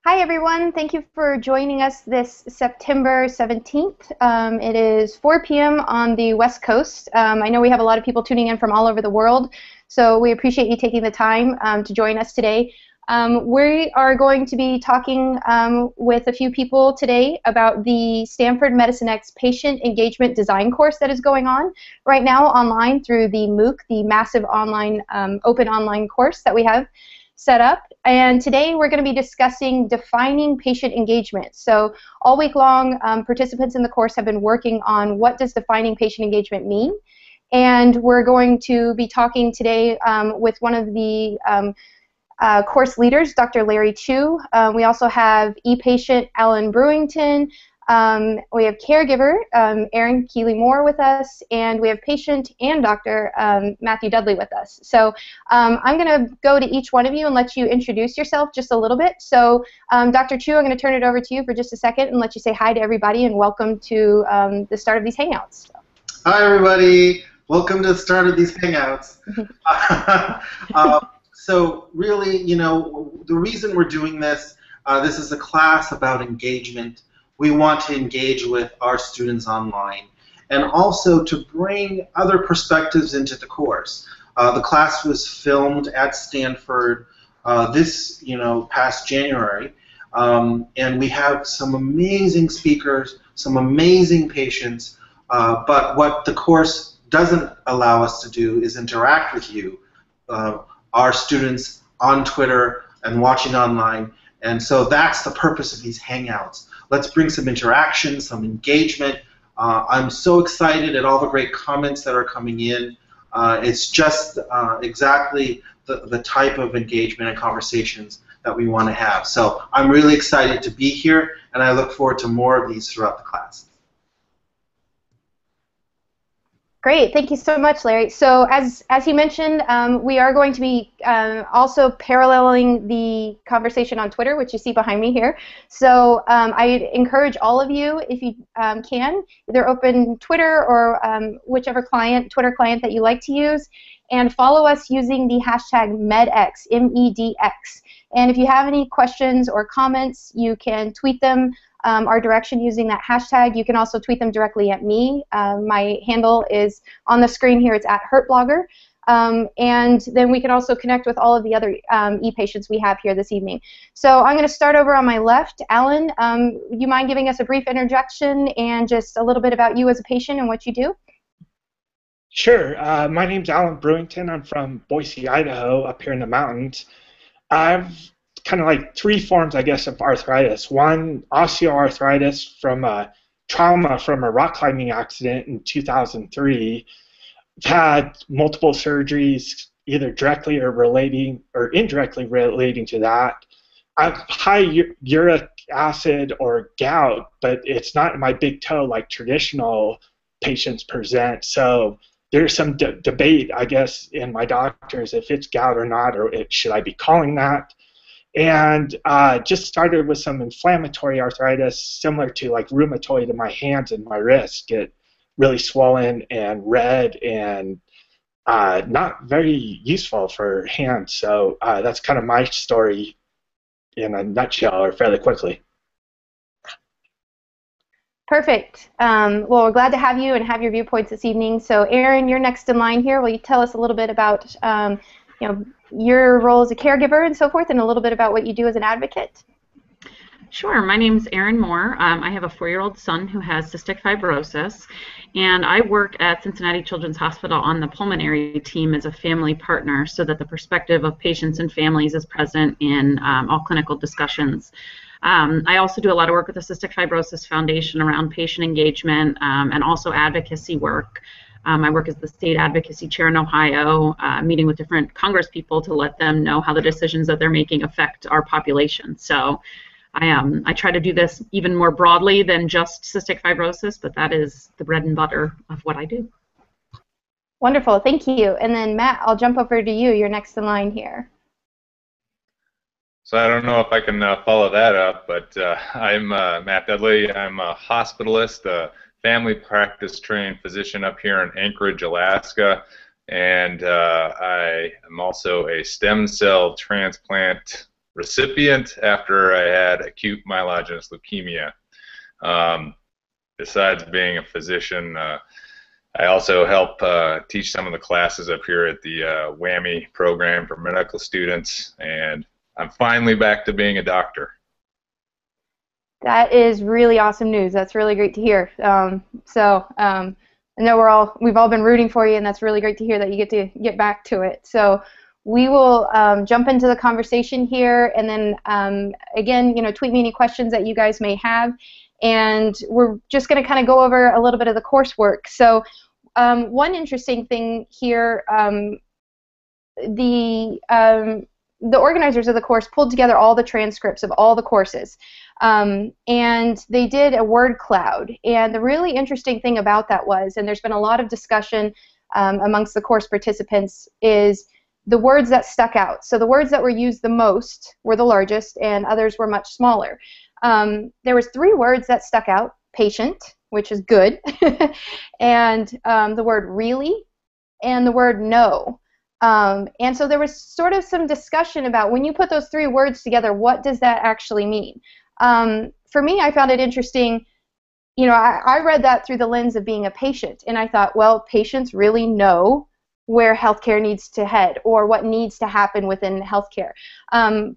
Hi everyone, thank you for joining us this September 17th. It is 4 p.m. on the West Coast. I know we have a lot of people tuning in from all over the world, so we appreciate you taking the time to join us today. We are going to be talking with a few people today about the Stanford Medicine X Patient Engagement Design course that is going on right now online through the MOOC, the massive online, open online course that we have set up. And today we're going to be discussing defining patient engagement. So all week long, participants in the course have been working on what does defining patient engagement mean. And we're going to be talking today with one of the course leaders, Dr. Larry Chu. We also have e-patient Alan Brewington. We have caregiver Erin Keeley-Moore with us, and we have patient and Dr. Matthew Dudley with us. So I'm going to go to each one of you and let you introduce yourself just a little bit. So Dr. Chu, I'm going to turn it over to you for just a second and let you say hi to everybody and welcome to the start of these Hangouts. Hi everybody, welcome to the start of these Hangouts. So really, you know, the reason we're doing this, this is a class about engagement. We want to engage with our students online and also to bring other perspectives into the course. The class was filmed at Stanford this past January, and we have some amazing speakers, some amazing patients, but what the course doesn't allow us to do is interact with you, our students, on Twitter and watching online. And so that's the purpose of these Hangouts. Let's bring some interaction, some engagement. I'm so excited at all the great comments that are coming in. It's just exactly the type of engagement and conversations that we want to have. So I'm really excited to be here, and I look forward to more of these throughout the class. Great, thank you so much, Larry. So as he mentioned, we are going to be also paralleling the conversation on Twitter, which you see behind me here. So I encourage all of you, if you can, either open Twitter or whichever Twitter client that you like to use, and follow us using the hashtag MEDX, M-E-D-X. And if you have any questions or comments, you can tweet them our direction using that hashtag. You can also tweet them directly at me. My handle is on the screen here. It's at HurtBlogger. And then we can also connect with all of the other e-patients we have here this evening. So I'm going to start over on my left. Alan, you mind giving us a brief introduction and just a little bit about you as a patient and what you do? Sure. My name's Alan Brewington. I'm from Boise, Idaho, up here in the mountains. I've kind of like three forms, I guess, of arthritis. One, osteoarthritis from a trauma from a rock climbing accident in 2003. I've had multiple surgeries, either directly or relating or indirectly relating to that. I have high uric acid or gout, but it's not in my big toe like traditional patients present. So there's some debate, I guess, in my doctors if it's gout or not, or should I be calling that. And just started with some inflammatory arthritis, similar to like rheumatoid in my hands and my wrists, get really swollen and red and not very useful for hands. So that's kind of my story in a nutshell, or fairly quickly. Perfect. Well, we're glad to have you and have your viewpoints this evening. So, Erin, you're next in line here. Will you tell us a little bit about your role as a caregiver and so forth, and a little bit about what you do as an advocate? Sure. My name's Erin Moore. I have a 4-year-old son who has cystic fibrosis, and I work at Cincinnati Children's Hospital on the pulmonary team as a family partner so that the perspective of patients and families is present in all clinical discussions. I also do a lot of work with the Cystic Fibrosis Foundation around patient engagement and also advocacy work. I work as the state advocacy chair in Ohio, meeting with different Congress people to let them know how the decisions that they're making affect our population. So I try to do this even more broadly than just cystic fibrosis, but that is the bread and butter of what I do. Wonderful, thank you. And then Matt, I'll jump over to you. You're next in line here. So I don't know if I can follow that up, but I'm Matt Dudley. I'm a hospitalist, a family practice trained physician up here in Anchorage, Alaska, and I am also a stem cell transplant recipient after I had acute myelogenous leukemia. Besides being a physician, I also help teach some of the classes up here at the WAMI program for medical students, and I'm finally back to being a doctor. That is really awesome news. That's really great to hear. I know we've all been rooting for you, and that's really great to hear that you get to get back to it. So we will jump into the conversation here, and then again, tweet me any questions that you guys may have, and we're just going to kind of go over a little bit of the coursework. So one interesting thing here, the organizers of the course pulled together all the transcripts of all the courses, and they did a word cloud. And the really interesting thing about that was, and there's been a lot of discussion amongst the course participants, is the words that stuck out. So the words that were used the most were the largest, and others were much smaller. There was 3 words that stuck out: patient, which is good, and the word really, and the word no. And so there was sort of some discussion about, when you put those 3 words together, what does that actually mean? For me, I found it interesting. I read that through the lens of being a patient, and I thought, well, patients really know where healthcare needs to head or what needs to happen within healthcare.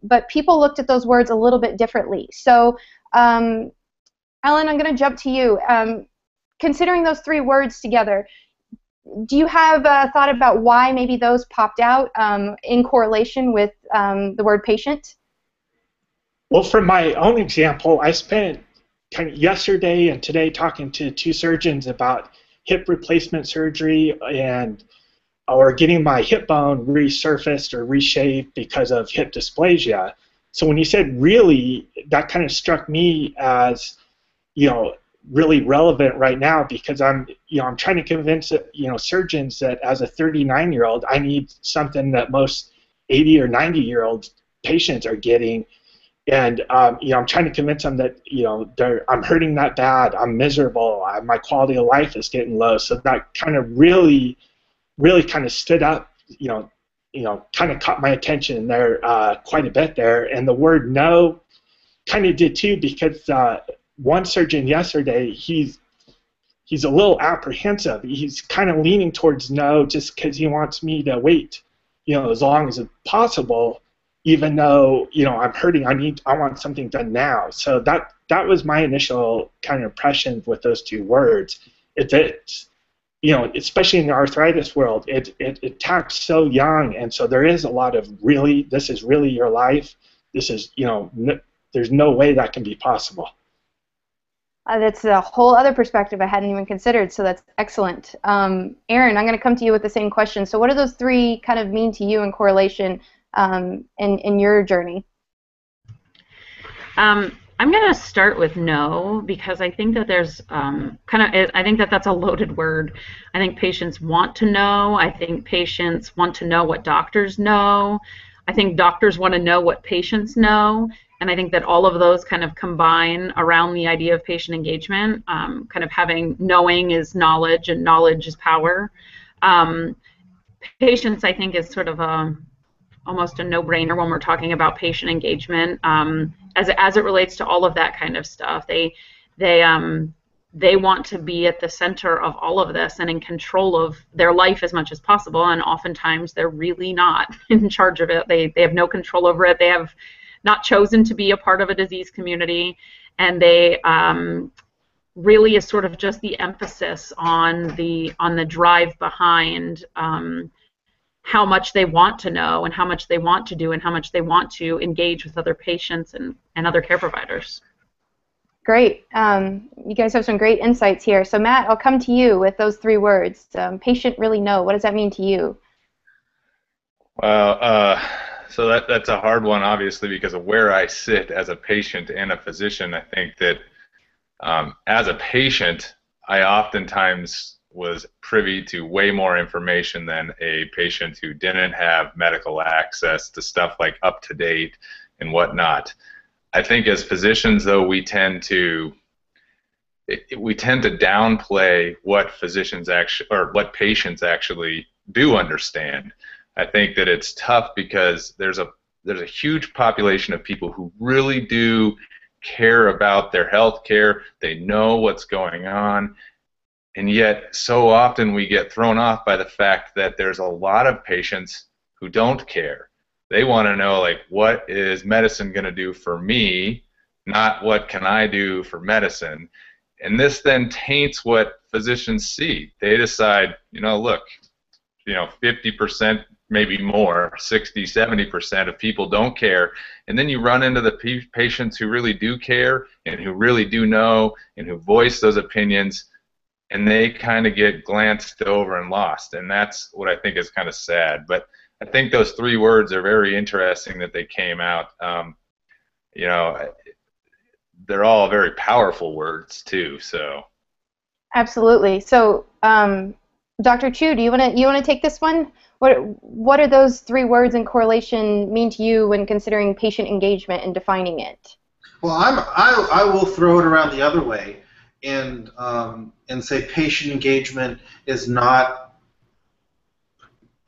But people looked at those words a little bit differently. So, Ellen, I'm going to jump to you. Considering those 3 words together, do you have thought about why maybe those popped out in correlation with the word patient? Well, for my own example, I spent kind of yesterday and today talking to 2 surgeons about hip replacement surgery or getting my hip bone resurfaced or reshaped because of hip dysplasia. So when you said really, that kind of struck me as, really relevant right now, because I'm trying to convince surgeons that as a 39-year-old, I need something that most 80 or 90-year-old patients are getting, and I'm trying to convince them that I'm hurting that bad, I'm miserable, my quality of life is getting low. So that kind of really kind of stood up, kind of caught my attention there quite a bit there, and the word no kind of did too, because one surgeon yesterday, he's a little apprehensive. He's kind of leaning towards no just because he wants me to wait, as long as possible, even though, I'm hurting. I want something done now. So that was my initial kind of impression with those 2 words. It's especially in the arthritis world, it attacks so young, and so there is a lot of really, this is really your life. This is, there's no way that can be possible. That's a whole other perspective I hadn't even considered, so that's excellent. Aaron, I'm going to come to you with the same question. So what do those 3 kind of mean to you in correlation in your journey? I'm going to start with no, because I think that there's I think that that's a loaded word. I think patients want to know. I think patients want to know what doctors know. I think doctors want to know what patients know. And I think that all of those kind of combine around the idea of patient engagement, kind of having knowing is knowledge and knowledge is power. Patients, I think, is sort of almost a no-brainer when we're talking about patient engagement, as it relates to all of that kind of stuff. They want to be at the center of all of this and in control of their life as much as possible, and oftentimes they're really not in charge of it. They have no control over it. They have not chosen to be a part of a disease community, and they really is sort of just the emphasis on the drive behind how much they want to know and how much they want to do and how much they want to engage with other patients and other care providers. Great. You guys have some great insights here. So Matt, I'll come to you with those 3 words. Patient, really know. What does that mean to you? Well, so that's a hard one, obviously, because of where I sit as a patient and a physician. I think that as a patient, I oftentimes was privy to way more information than a patient who didn't have medical access to stuff like up-to-date and whatnot. I think as physicians, though, we tend to downplay what physicians actually, or what patients actually do understand. I think that it's tough because there's a there's a huge population of people who really do care about their health care. They know what's going on. And yet, so often we get thrown off by the fact that there's a lot of patients who don't care. They want to know, like, what is medicine going to do for me, not what can I do for medicine. And this then taints what physicians see. They decide, look, 50%, maybe more, 60, 70% of people don't care. And then you run into the patients who really do care and who really do know and who voice those opinions, and they kind of get glanced over and lost. And that's what I think is kind of sad. But I think those 3 words are very interesting that they came out. They're all very powerful words too. So. Absolutely. So, Dr. Chu, do you want to take this one? What are those 3 words in correlation mean to you when considering patient engagement and defining it? Well, I will throw it around the other way and say patient engagement is not,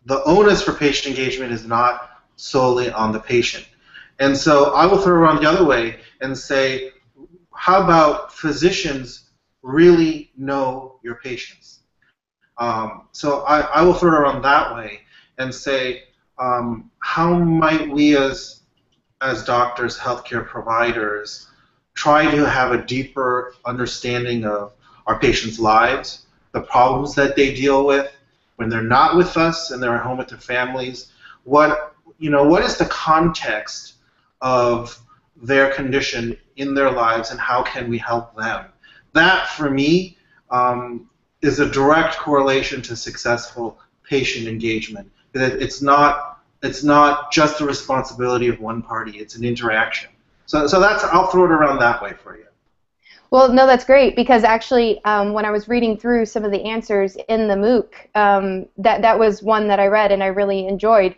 the onus for patient engagement is not solely on the patient. And so I will throw it around the other way and say, how about physicians really know your patients? So I will throw it around that way and say, how might we as doctors, healthcare providers, try to have a deeper understanding of our patients' lives, the problems that they deal with when they're not with us and they're at home with their families. What is the context of their condition in their lives, and how can we help them? That, for me, is a direct correlation to successful patient engagement. It's not just the responsibility of one party. It's an interaction. So that's, I'll throw it around that way for you. Well, no, that's great, because actually when I was reading through some of the answers in the MOOC, that was one that I read and I really enjoyed,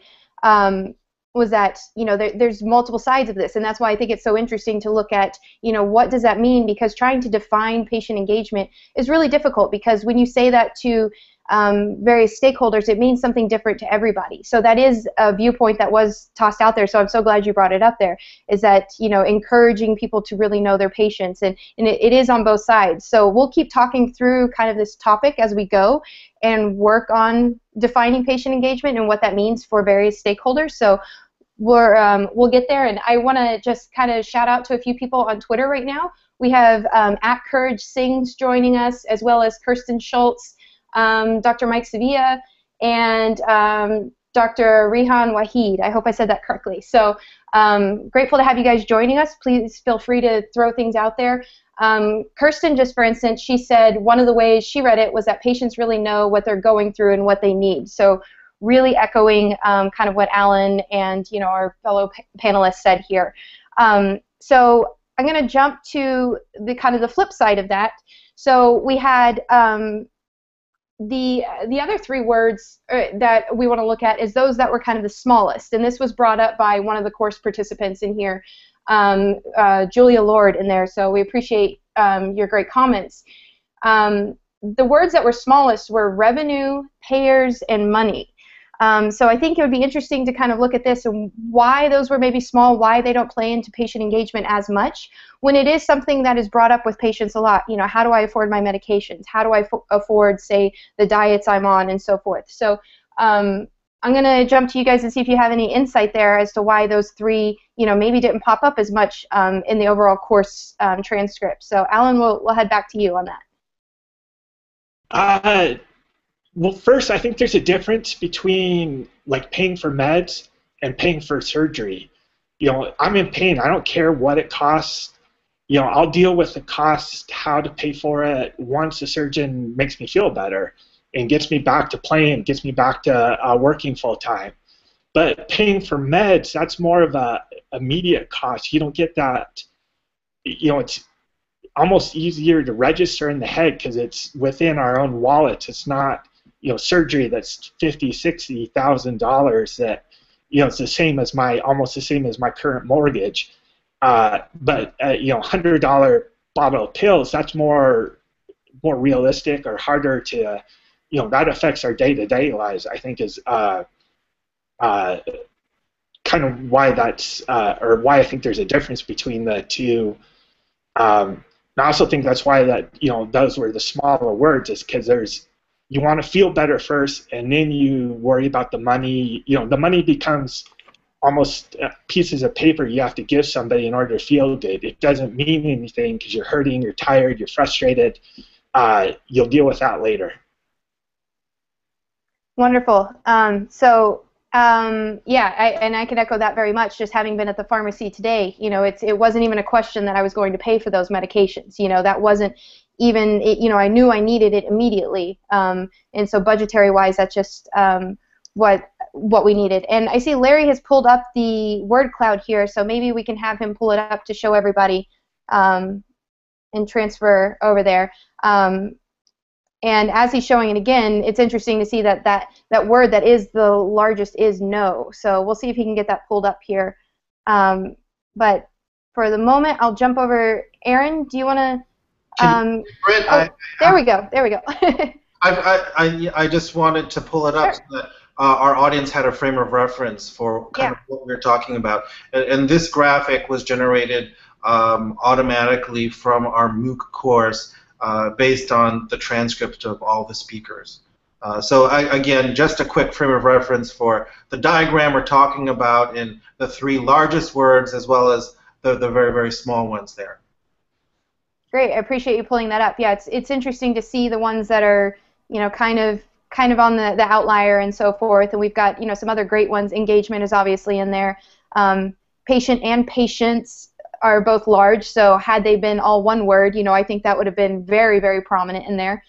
was that, there's multiple sides of this, and that's why I think it's so interesting to look at, what does that mean, because trying to define patient engagement is really difficult, because when you say that to various stakeholders, it means something different to everybody. So that is a viewpoint that was tossed out there, so I'm so glad you brought it up there, is that, encouraging people to really know their patients, and it is on both sides. So we'll keep talking through kind of this topic as we go and work on defining patient engagement and what that means for various stakeholders. So we'll get there, and I want to just kind of shout out to a few people on Twitter right now. We have at Courage Sings joining us, as well as Kirsten Schultz, Dr. Mike Sevilla, and Dr. Rehan Wahid. I hope I said that correctly. So grateful to have you guys joining us. Please feel free to throw things out there. Kirsten, just for instance, she said one of the ways she read it was that patients really know what they're going through and what they need. So really echoing kind of what Alan and our fellow panelists said here. So I'm going to jump to the kind of the flip side of that. So we had the other 3 words that we want to look at is those that were kind of the smallest, and this was brought up by one of the course participants in here, Julia Lord in there, so we appreciate your great comments. The words that were smallest were revenue, payers, and money. So I think it would be interesting to kind of look at this and why those were maybe small, why they don't play into patient engagement as much, when it is something that is brought up with patients a lot. How do I afford my medications? How do I afford, say, the diets I'm on, and so forth? So I'm going to jump to you guys and see if you have any insight there as to why those 3, maybe didn't pop up as much in the overall course transcript. So Alan, we'll head back to you on that. Well, first, I think there's a difference between paying for meds and paying for surgery. I'm in pain. I don't care what it costs. I'll deal with the cost, how to pay for it once the surgeon makes me feel better and gets me back to playing, gets me back to working full time. But paying for meds, that's more of a immediate cost. You don't get that. It's almost easier to register in the head because it's within our own wallets. It's not surgery that's $50,000-$60,000 that it's the same as almost the same as my current mortgage. But $100 bottle of pills, that's more realistic or harder to that affects our day-to-day lives. I think is kind kind of why that's, or why I think there's a difference between the two. And I also think that's why that, those were the smaller words, is because you want to feel better first, and then you worry about the money. The money becomes almost pieces of paper you have to give somebody in order to feel good. It doesn't mean anything because you're hurting, you're tired, you're frustrated. You'll deal with that later. Wonderful. Yeah, and I can echo that very much. Just having been at the pharmacy today, it wasn't even a question that I was going to pay for those medications. That wasn't even, I knew I needed it immediately. And so budgetary-wise, that's just what we needed. And I see Larry has pulled up the word cloud here, so maybe we can have him pull it up to show everybody and transfer over there. And as he's showing it again, it's interesting to see that word that is the largest is no. So we'll see if he can get that pulled up here. But for the moment, I'll jump over. Aaron, do you want to? There we go. There we go. I just wanted to pull it up so that our audience had a frame of reference for kind of what we were talking about. And this graphic was generated automatically from our MOOC course based on the transcript of all the speakers. So again, just a quick frame of reference for the diagram we're talking about in the three largest words as well as the very, very small ones there. Great, I appreciate you pulling that up. Yeah, it's interesting to see the ones that are, kind of on the outlier and so forth. And we've got, some other great ones. Engagement is obviously in there. Patient and patients are both large, so had they been all one word, I think that would have been very, very prominent in there.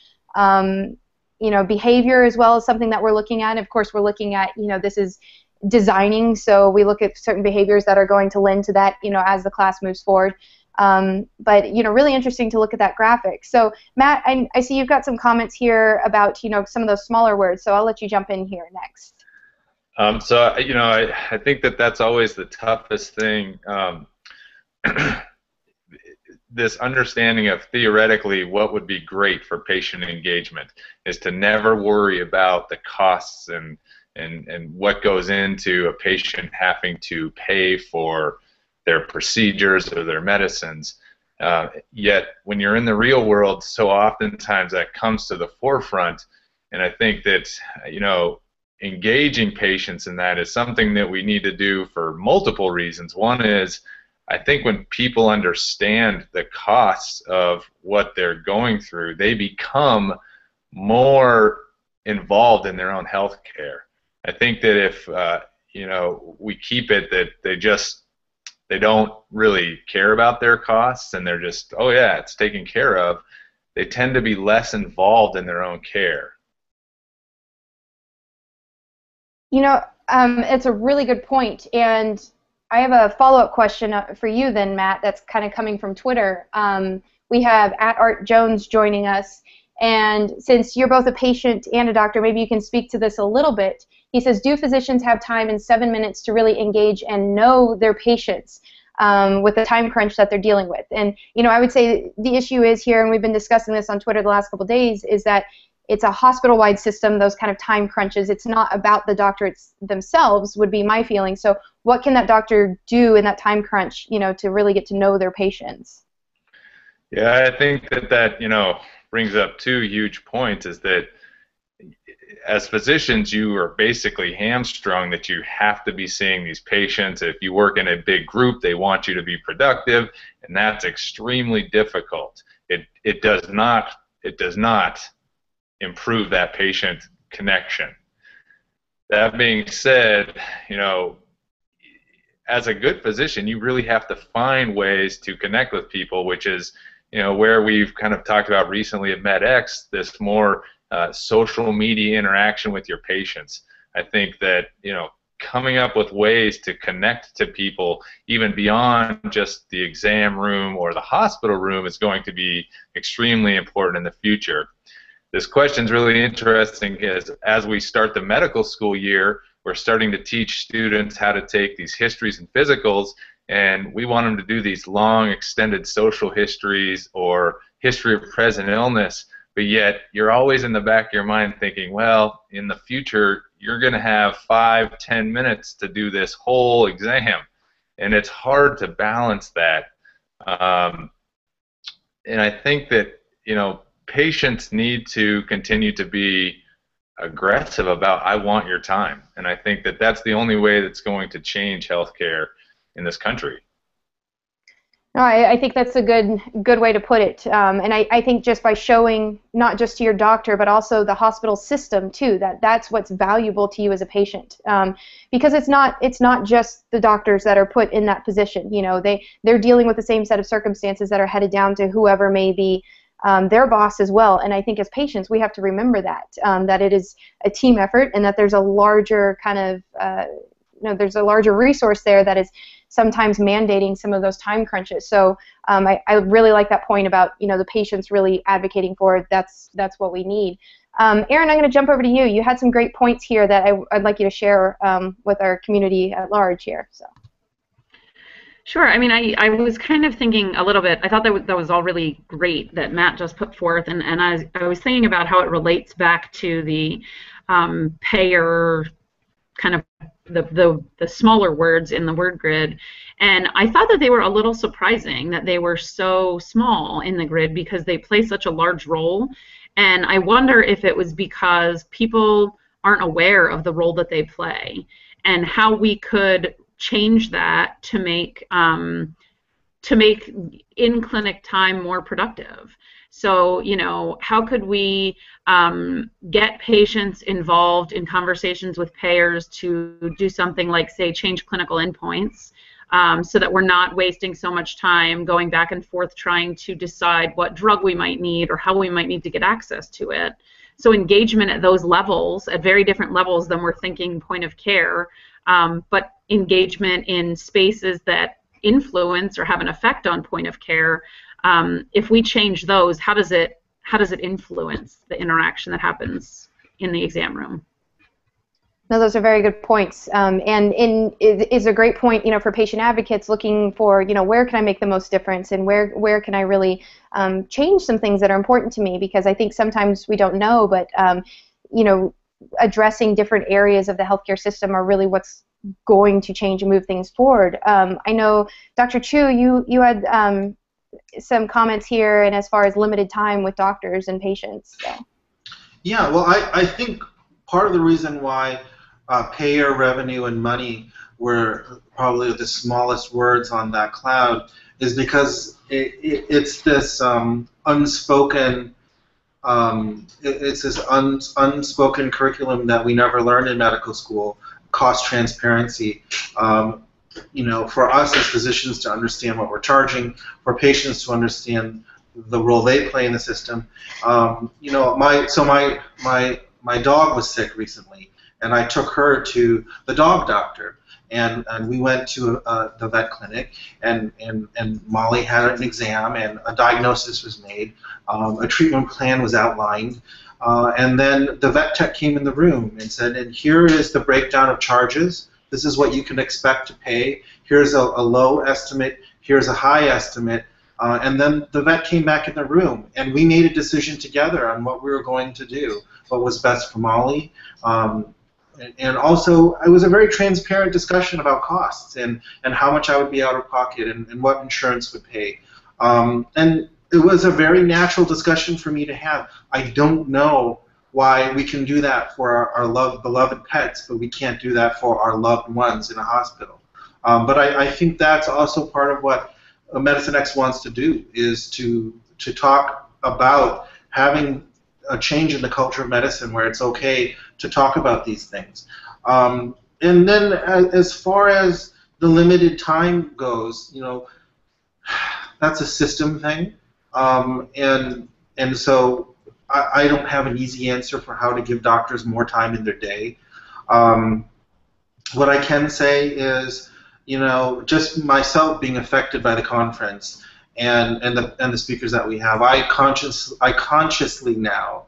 Behavior as well is something that we're looking at. Of course, we're looking at, this is designing, so we look at certain behaviors that are going to lend to that, as the class moves forward. But really interesting to look at that graphic. So Matt, I see you've got some comments here about some of those smaller words. So I'll let you jump in here next. So I think that's always the toughest thing. This understanding of theoretically what would be great for patient engagement is to never worry about the costs and what goes into a patient having to pay for their procedures or their medicines. Yet when you're in the real world, so oftentimes that comes to the forefront, and I think that engaging patients in that is something that we need to do for multiple reasons. One is, I think when people understand the costs of what they're going through, they become more involved in their own health care. I think that if we keep it that they don't really care about their costs and they're just, oh yeah, it's taken care of, they tend to be less involved in their own care. It's a really good point, and I have a follow-up question for you then, Matt, that's kind of coming from Twitter. We have @ArtJones joining us, and since you're both a patient and a doctor, maybe you can speak to this a little bit. He says, do physicians have time in 7 minutes to really engage and know their patients with the time crunch that they're dealing with? And, I would say the issue is here, and we've been discussing this on Twitter the last couple of days, is that it's a hospital-wide system, those kind of time crunches. It's not about the doctors themselves, would be my feeling. So what can that doctor do in that time crunch, to really get to know their patients? Yeah, I think that brings up two huge points, is that as physicians, you are basically hamstrung that you have to be seeing these patients. If you work in a big group, they want you to be productive, and that's extremely difficult. It does not improve that patient connection. That being said, as a good physician, you really have to find ways to connect with people, which is, where we've kind of talked about recently at MedX, this more social media interaction with your patients. I think that, coming up with ways to connect to people even beyond just the exam room or the hospital room is going to be extremely important in the future. This question is really interesting because as we start the medical school year, we're starting to teach students how to take these histories and physicals, and we want them to do these long extended social histories or history of present illness. but yet you're always in the back of your mind thinking, well, in the future, you're going to have 5-10 minutes to do this whole exam. And it's hard to balance that. And I think that, patients need to continue to be aggressive about, I want your time. And I think that that's the only way that's going to change healthcare in this country. No, I think that's a good way to put it. And I think just by showing, not just to your doctor, but also the hospital system too, that's what's valuable to you as a patient. Because it's not just the doctors that are put in that position. They're dealing with the same set of circumstances that are headed down to whoever may be their boss as well. And I think as patients, we have to remember that it is a team effort, and that there's a larger kind of there's a larger resource there that is sometimes mandating some of those time crunches. So I really like that point about the patients really advocating for it. That's what we need. Erin, I'm going to jump over to you. You had some great points here that I'd like you to share with our community at large here. So. Sure. I mean, I was kind of thinking a little bit. I thought that was all really great that Matt just put forth, and I was thinking about how it relates back to the payer kind of the smaller words in the word grid, and I thought that they were a little surprising that they were so small in the grid because they play such a large role, and I wonder if it was because people aren't aware of the role that they play and how we could change that to make in-clinic time more productive. So, how could we get patients involved in conversations with payers to do something like, say, change clinical endpoints, so that we're not wasting so much time going back and forth trying to decide what drug we might need or how we might need to get access to it. So engagement at those levels, at very different levels than we're thinking point of care, but engagement in spaces that influence or have an effect on point of care. If we change those, how does it influence the interaction that happens in the exam room? No, those are very good points, and is a great point, for patient advocates looking for, where can I make the most difference, and where can I really change some things that are important to me, because I think sometimes we don't know, but addressing different areas of the healthcare system are really what's going to change and move things forward. I know, Dr. Chu, you had some comments here, and as far as limited time with doctors and patients. So. Yeah, well, I think part of the reason why payer revenue and money were probably the smallest words on that cloud is because it's this unspoken unspoken curriculum that we never learned in medical school. Cost transparency. For us as physicians to understand what we're charging, for patients to understand the role they play in the system. My dog was sick recently, and I took her to the dog doctor, and we went to the vet clinic, and Molly had an exam, and a diagnosis was made, a treatment plan was outlined, and then the vet tech came in the room and said, and here is the breakdown of charges. This is what you can expect to pay. Here's a low estimate. Here's a high estimate. And then the vet came back in the room, and we made a decision together on what we were going to do, what was best for Molly. And also, it was a very transparent discussion about costs and how much I would be out of pocket and what insurance would pay. And it was a very natural discussion for me to have. I don't know why we can do that for our beloved pets, but we can't do that for our loved ones in a hospital. But I think that's also part of what Medicine X wants to do, is to talk about having a change in the culture of medicine where it's okay to talk about these things. And then as far as the limited time goes, that's a system thing. And so I don't have an easy answer for how to give doctors more time in their day. What I can say is, just myself being affected by the conference and the speakers that we have, I consciously now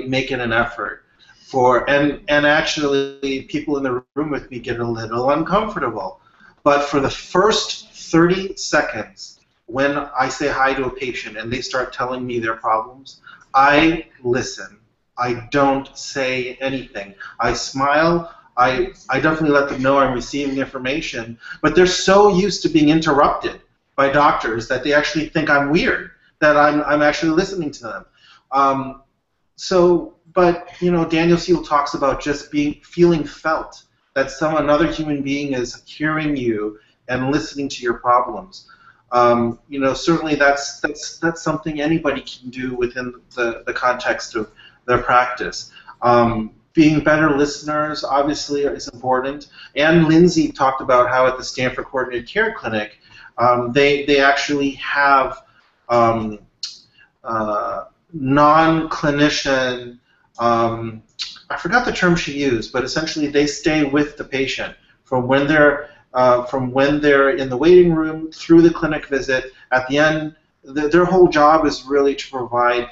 make it an effort and actually people in the room with me get a little uncomfortable. But for the first 30 seconds when I say hi to a patient and they start telling me their problems, I listen. I don't say anything. I smile. I definitely let them know I'm receiving information, but they're so used to being interrupted by doctors that they actually think I'm weird, that I'm actually listening to them. But Daniel Seal talks about just feeling felt, that another human being is hearing you and listening to your problems. Certainly that's something anybody can do within the context of their practice. Being better listeners obviously is important. And Lindsay talked about how at the Stanford Coordinated Care Clinic, they actually have non-clinician, I forgot the term she used, but essentially they stay with the patient from when they're in the waiting room through the clinic visit. At the end, their whole job is really to provide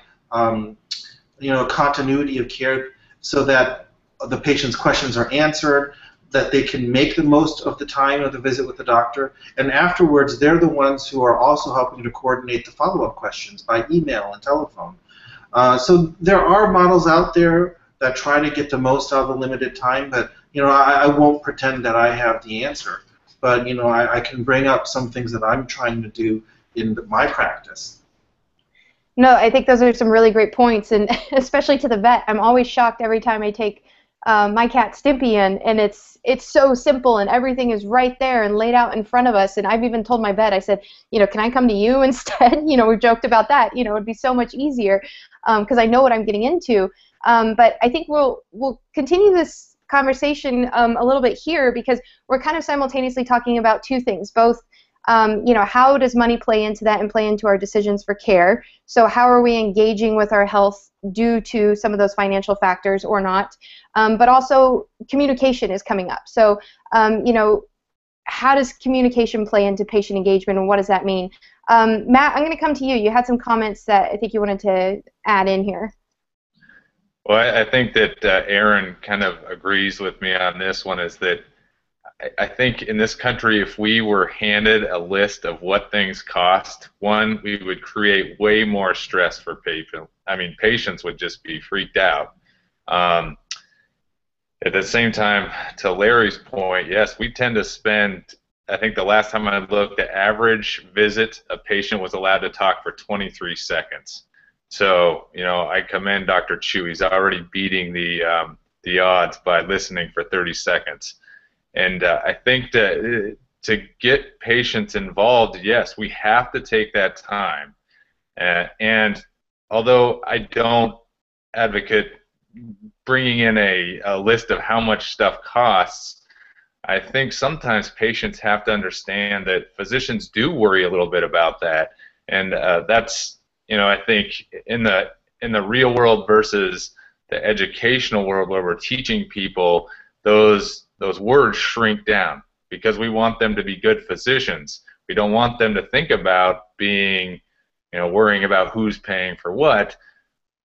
continuity of care so that the patient's questions are answered, that they can make the most of the time of the visit with the doctor, and afterwards they're the ones who are also helping to coordinate the follow-up questions by email and telephone. So there are models out there that try to get the most out of the limited time, but I won't pretend that I have the answer. But I can bring up some things that I'm trying to do in my practice. No, I think those are some really great points, and especially to the vet, I'm always shocked every time I take my cat Stimpy in, and it's so simple, and everything is right there and laid out in front of us. And I've even told my vet, I said, can I come to you instead? We've joked about that. It would be so much easier because I know what I'm getting into. But I think we'll continue this conversation a little bit here because we're kind of simultaneously talking about two things, both how does money play into that and play into our decisions for care? So how are we engaging with our health due to some of those financial factors or not? But also communication is coming up. So how does communication play into patient engagement, and what does that mean? Matt, I'm going to come to you. You had some comments that I think you wanted to add in here. Well, I think that Aaron kind of agrees with me on this one, is that I think in this country, if we were handed a list of what things cost, one, we would create way more stress for patients. I mean, patients would just be freaked out. At the same time, to Larry's point, yes, we tend to spend, I think the last time I looked, the average visit, a patient was allowed to talk for 23 seconds. So, I commend Dr. Chu. He's already beating the odds by listening for 30 seconds. And I think that to get patients involved, yes, we have to take that time. And although I don't advocate bringing in a list of how much stuff costs, I think sometimes patients have to understand that physicians do worry a little bit about that. And that's, I think in the real world versus the educational world where we're teaching people, those words shrink down because we want them to be good physicians. We don't want them to think about being, worrying about who's paying for what,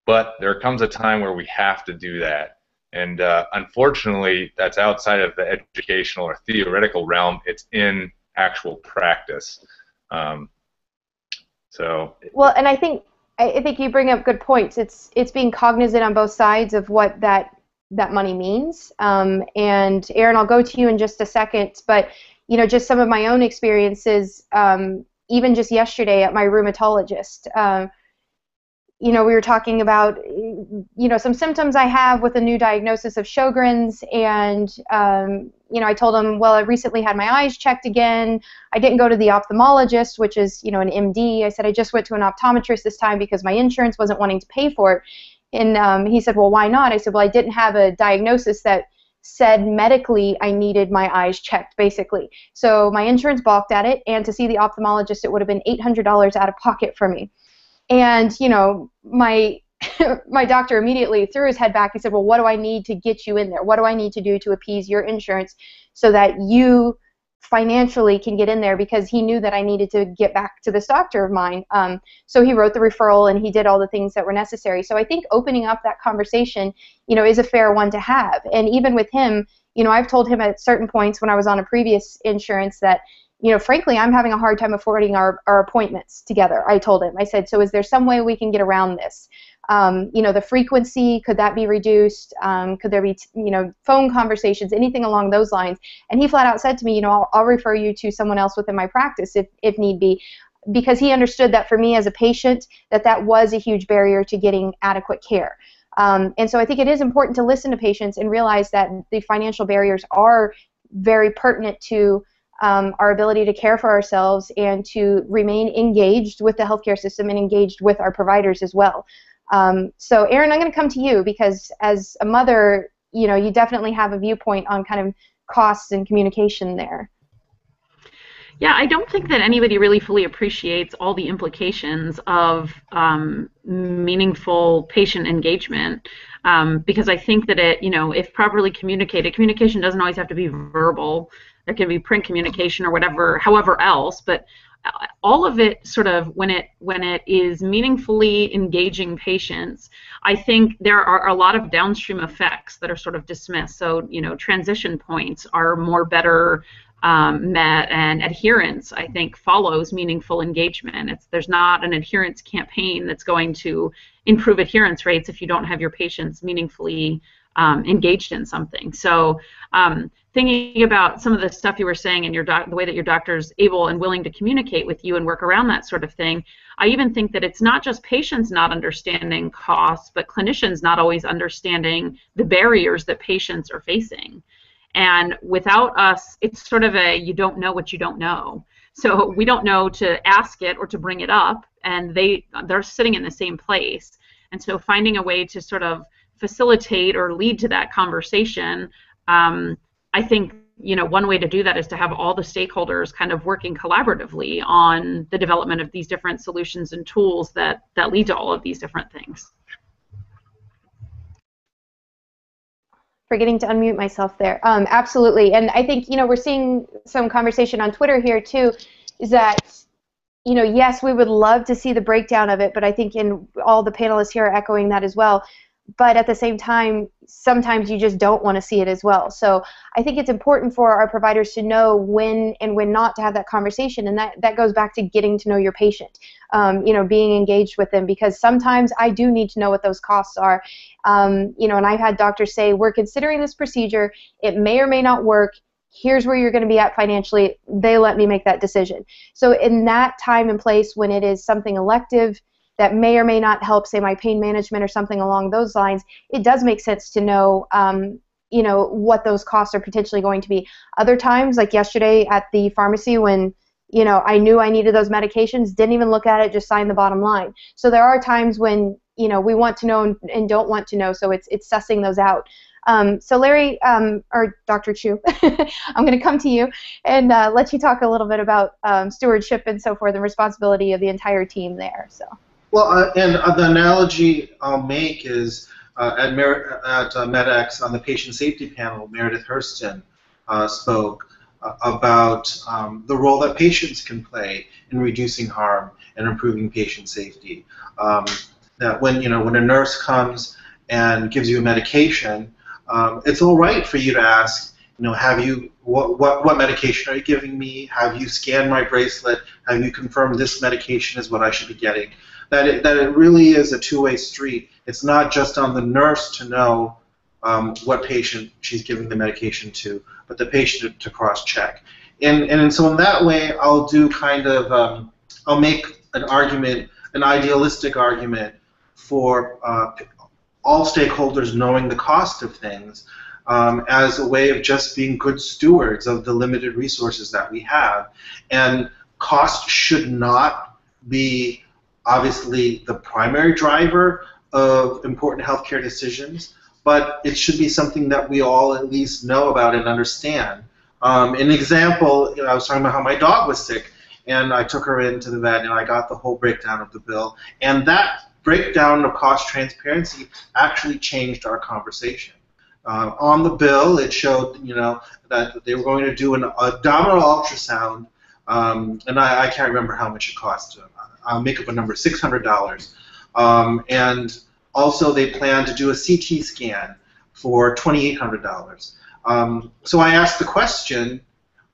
but there comes a time where we have to do that. And unfortunately, that's outside of the educational or theoretical realm. It's in actual practice. Well, and I think you bring up good points. It's being cognizant on both sides of what that money means. And Aaron, I'll go to you in just a second, but just some of my own experiences, even just yesterday at my rheumatologist. We were talking about some symptoms I have with a new diagnosis of Sjogren's, and I told him, well, I recently had my eyes checked again. I didn't go to the ophthalmologist, which is an MD. I said I just went to an optometrist this time because my insurance wasn't wanting to pay for it. And he said, well, why not? I said, well, I didn't have a diagnosis that said medically I needed my eyes checked, basically. So my insurance balked at it, and to see the ophthalmologist, it would have been $800 out of pocket for me. And, my doctor immediately threw his head back. He said, well, what do I need to get you in there? What do I need to do to appease your insurance so that you financially can get in there? Because he knew that I needed to get back to this doctor of mine. So he wrote the referral, and he did all the things that were necessary. So I think opening up that conversation, is a fair one to have. And even with him, I've told him at certain points when I was on a previous insurance that, frankly, I'm having a hard time affording our appointments together. I told him. I said, so is there some way we can get around this? The frequency, could that be reduced? Could there be, phone conversations, anything along those lines? And he flat out said to me, I'll refer you to someone else within my practice if need be, because he understood that for me as a patient, that was a huge barrier to getting adequate care. And so I think it is important to listen to patients and realize that the financial barriers are very pertinent to our ability to care for ourselves and to remain engaged with the healthcare system and engaged with our providers as well. So Erin, I'm going to come to you because as a mother, you definitely have a viewpoint on kind of costs and communication there. Yeah, I don't think that anybody really fully appreciates all the implications of meaningful patient engagement, because I think that if properly communicated, communication doesn't always have to be verbal. There can be print communication or whatever, however else, but all of it sort of when it is meaningfully engaging patients, I think there are a lot of downstream effects that are sort of dismissed. So transition points are better met, and adherence, I think, follows meaningful engagement. There's not an adherence campaign that's going to improve adherence rates if you don't have your patients meaningfully engaged in something. So thinking about some of the stuff you were saying and the way that your doctor's able and willing to communicate with you and work around that sort of thing, I even think that it's not just patients not understanding costs, but clinicians not always understanding the barriers that patients are facing. And without us, it's sort of you don't know what you don't know. So we don't know to ask it or to bring it up, and they're sitting in the same place. And so finding a way to sort of facilitate or lead to that conversation, I think one way to do that is to have all the stakeholders kind of working collaboratively on the development of these different solutions and tools that lead to all of these different things. Forgetting to unmute myself there. Absolutely, and I think we're seeing some conversation on Twitter here too, is that yes, we would love to see the breakdown of it, but I think all the panelists here are echoing that as well. But at the same time, sometimes you just don't want to see it as well. So I think it's important for our providers to know when and when not to have that conversation, and that goes back to getting to know your patient, being engaged with them, because sometimes I do need to know what those costs are. And I've had doctors say, we're considering this procedure, it may or may not work, here's where you're going to be at financially. They let me make that decision. So in that time and place when it is something elective that may or may not help, say, my pain management or something along those lines, it does make sense to know, what those costs are potentially going to be. Other times, like yesterday at the pharmacy when, I knew I needed those medications, didn't even look at it, just signed the bottom line. So there are times when, we want to know and don't want to know, so it's sussing those out. So Larry, or Dr. Chu, I'm going to come to you and let you talk a little bit about stewardship and so forth, and responsibility of the entire team there. So. Well, and the analogy I'll make is at MedX on the patient safety panel, Meredith Hurston spoke about the role that patients can play in reducing harm and improving patient safety. That when a nurse comes and gives you a medication, it's all right for you to ask, what medication are you giving me? Have you scanned my bracelet? Have you confirmed this medication is what I should be getting? That it really is a two-way street. It's not just on the nurse to know what patient she's giving the medication to, but the patient to cross-check. And so in that way, I'll do kind of, I'll make an argument, an idealistic argument for all stakeholders knowing the cost of things as a way of just being good stewards of the limited resources that we have. And cost should not be obviously the primary driver of important healthcare decisions, but it should be something that we all at least know about and understand. An example, I was talking about how my dog was sick, and I took her into the vet, and I got the whole breakdown of the bill, and that breakdown of cost transparency actually changed our conversation. On the bill, it showed, that they were going to do an abdominal ultrasound, and I can't remember how much it cost. I'll make up a number, $600. And also they plan to do a CT scan for $2,800. So I asked the question,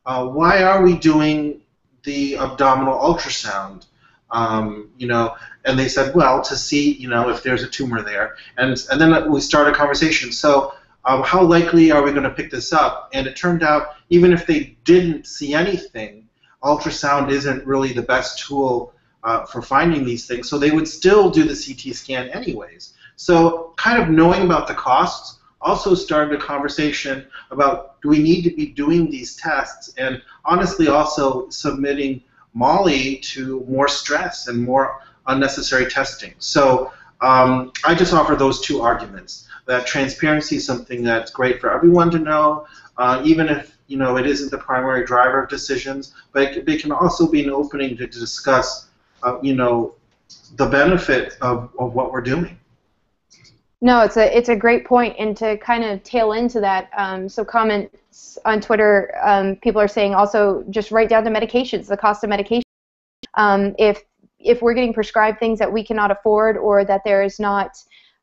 why are we doing the abdominal ultrasound? You know, and they said, well, to see, you know, if there's a tumor there. And then we started a conversation. So how likely are we going to pick this up? And it turned out, even if they didn't see anything, ultrasound isn't really the best tool for finding these things. So they would still do the CT scan anyways. So kind of knowing about the costs also started a conversation about, do we need to be doing these tests? And honestly, also submitting Molly to more stress and more unnecessary testing. So I just offer those two arguments, that transparency is something that's great for everyone to know, even if, you know, it isn't the primary driver of decisions, but it can also be an opening to discuss, you know, the benefit of what we're doing. No, it's a great point, and to kind of tail into that, so comments on Twitter, people are saying also just write down the medications, the cost of medication. If we're getting prescribed things that we cannot afford, or that there is not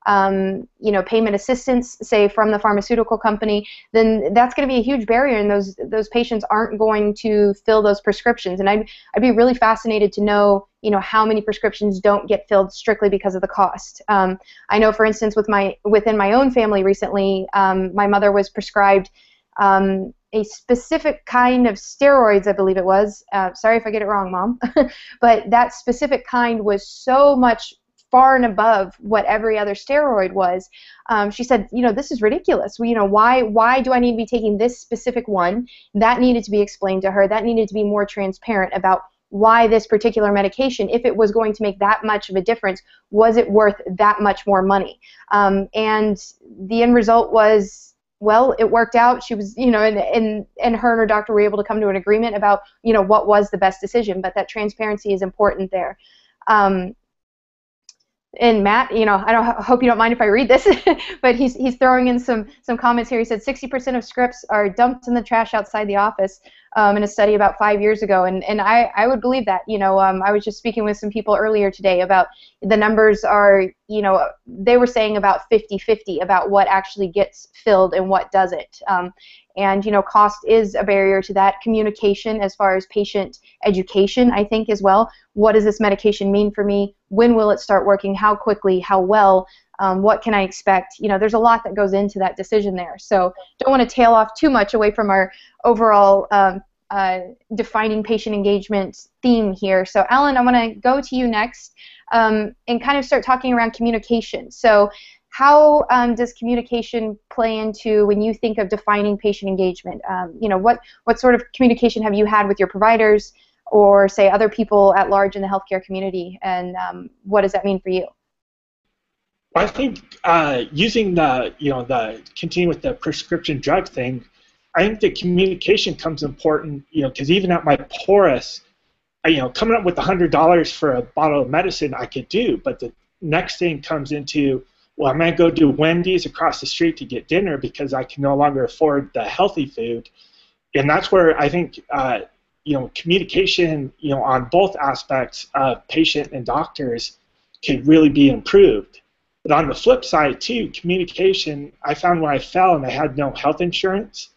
you know, payment assistance, say from the pharmaceutical company, then that's going to be a huge barrier, and those patients aren't going to fill those prescriptions. And I'd be really fascinated to know, you know, how many prescriptions don't get filled strictly because of the cost. I know, for instance, within my own family recently, my mother was prescribed a specific kind of steroids, I believe it was. Sorry if I get it wrong, Mom. But that specific kind was so much far and above what every other steroid was. She said, you know, this is ridiculous. You know, why do I need to be taking this specific one? That needed to be explained to her. That needed to be more transparent about why this particular medication, if it was going to make that much of a difference, was it worth that much more money? And the end result was, well, it worked out. She was, you know, and her and her doctor were able to come to an agreement about, you know, what was the best decision. But that transparency is important there. And Matt, you know, I hope you don't mind if I read this, but he's throwing in some comments here. He said 60% of scripts are dumped in the trash outside the office in a study about 5 years ago, and I would believe that. You know, I was just speaking with some people earlier today about the numbers are, you know, they were saying about 50-50 about what actually gets filled and what doesn't. And, you know, cost is a barrier to that. Communication as far as patient education, I think, as well. What does this medication mean for me? When will it start working? How quickly? How well? What can I expect? You know, there's a lot that goes into that decision there. So don't want to tail off too much away from our overall defining patient engagement theme here. So Alan, I want to go to you next and kind of start talking around communication. So how does communication play into when you think of defining patient engagement? You know, what sort of communication have you had with your providers or, say, other people at large in the healthcare community, and what does that mean for you? I think using continuing with the prescription drug thing, I think the communication comes important, you know, because even at my poorest, you know, coming up with $100 for a bottle of medicine I could do, but the next thing comes into, well, I'm going to go do Wendy's across the street to get dinner because I can no longer afford the healthy food. And that's where I think, you know, communication, you know, on both aspects of patient and doctors could really be improved. But on the flip side, too, communication, I found when I fell and I had no health insurance,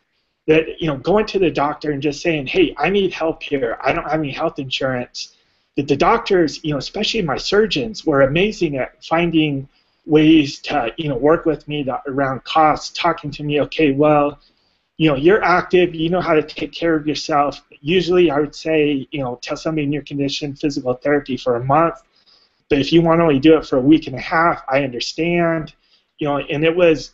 that, you know, going to the doctor and just saying, hey, I need help here, I don't have any health insurance, that the doctors, you know, especially my surgeons, were amazing at finding ways to, you know, work with me around costs, talking to me, okay, well, you know, you're active, you know how to take care of yourself. Usually I would say, you know, tell somebody in your condition, physical therapy for a month, but if you want to only do it for a week and a half, I understand. You know, and it was,